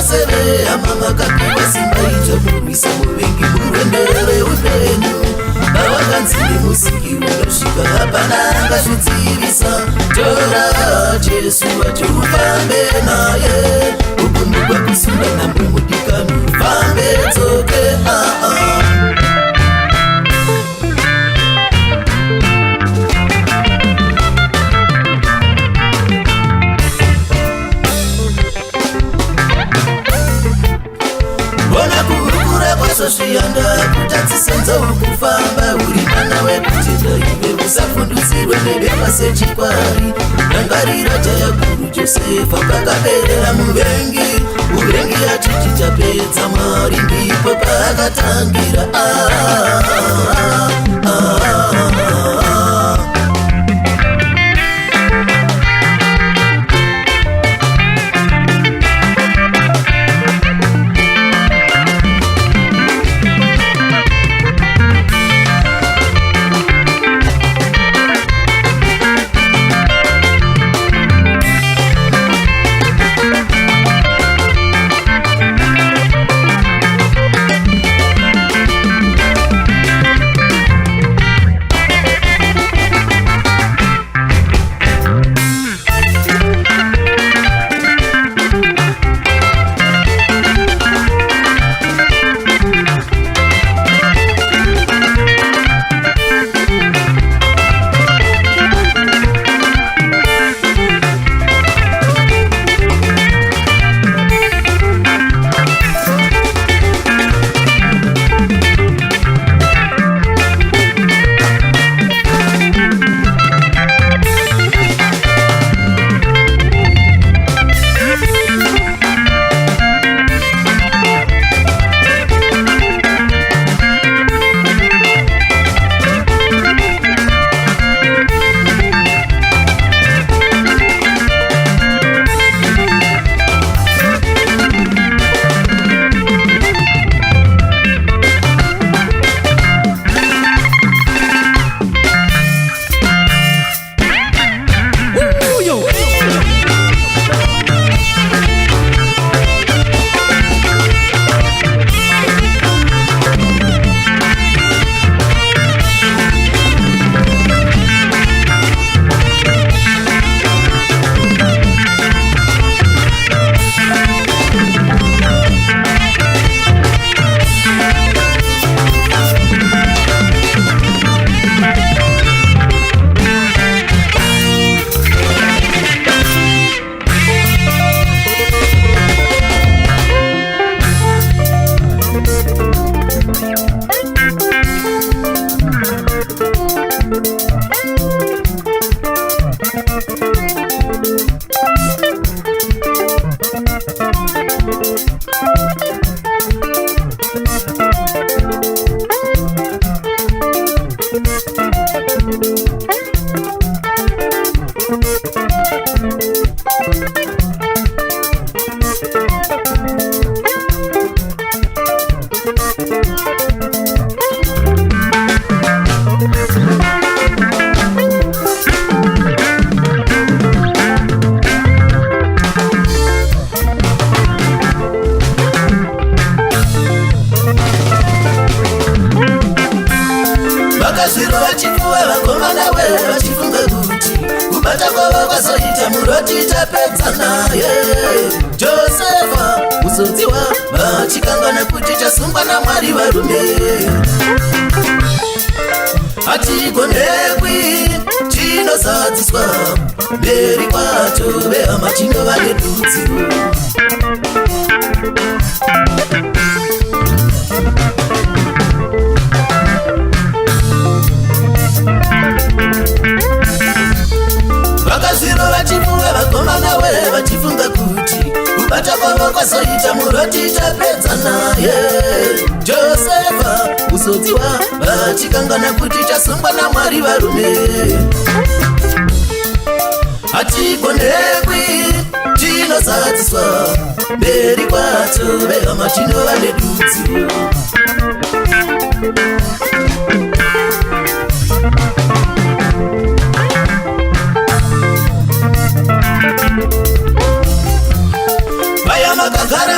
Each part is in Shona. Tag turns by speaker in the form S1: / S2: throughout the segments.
S1: vose hama vakapiwa simba ito kurwisa muvengi murwendere upenyu. Vakanzire musiki unosvika hapana angazvidzivisa. Tora Jesu vati ufambe naye, uku ndikwa kusunda nambe mudikani ufambe tsoke. Bona kurukura kwasvosviyanda kutatsisenza ukufamba uri mwana wekutenda iwe usafundudzirwe nevemasechikwari. Rangarira jaya guru Josefa pakaberera muvengi, uvengi achichitapedza Mwari ndipo paakatangira. Josefa uzodziwa vachikangana kuti chasungwa naMwari varume hatigonekwi chinozadziswa mberi kwacho vehama chinova nedudziro. Vakazvirova chifuva vakomana we vachifunga kuti kubata kwavo kwazoita muroti tapedza naye. Josefa uzodziwa vachikangana kuti chasungwa naMwari varume hatigonekwi chinozadziswa mberi kwacho vehama chinova nedudziro. Vaya makagara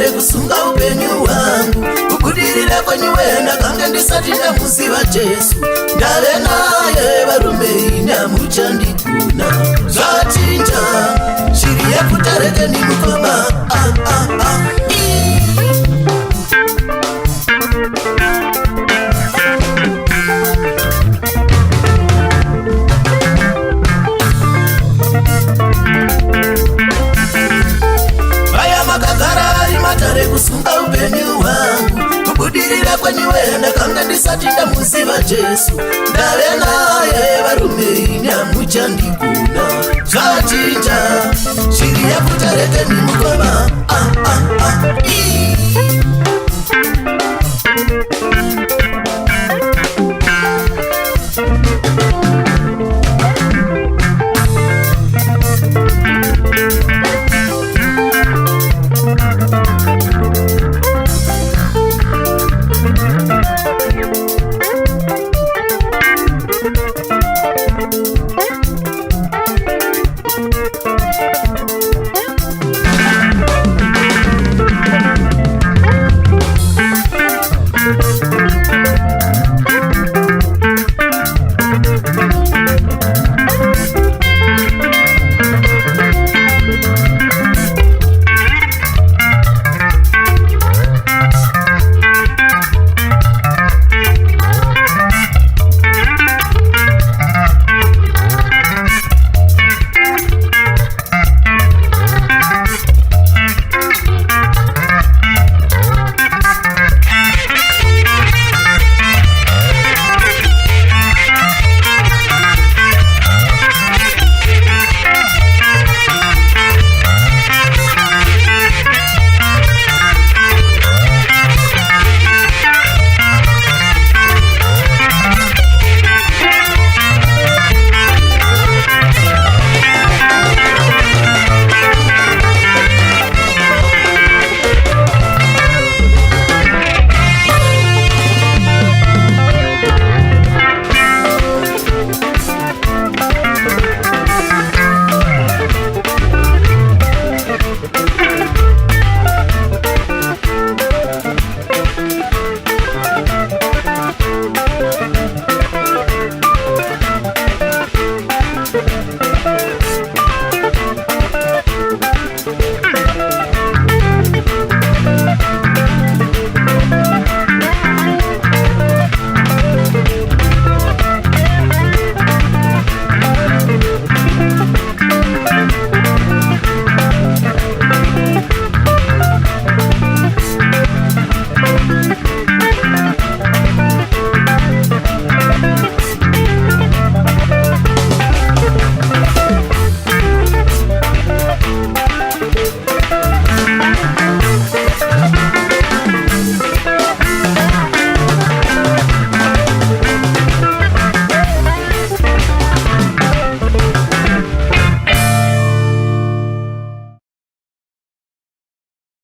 S1: matare kusunga upenyu hwangu. Kubudirira kwenyuwe ndakanga ndisati ndamuziva Jesu. Ndave naye varume inamuchandikuna. Zvachinja shiri yekutareke ni mukoma. Matare kusunga upenyu hwangu. Kubudirira kwenyuwe ndakanga ndisati ndamuziva Jesu. Ndave naye varume inamuchandikuna. Zvachinja shiri yekutareke ni mukoma.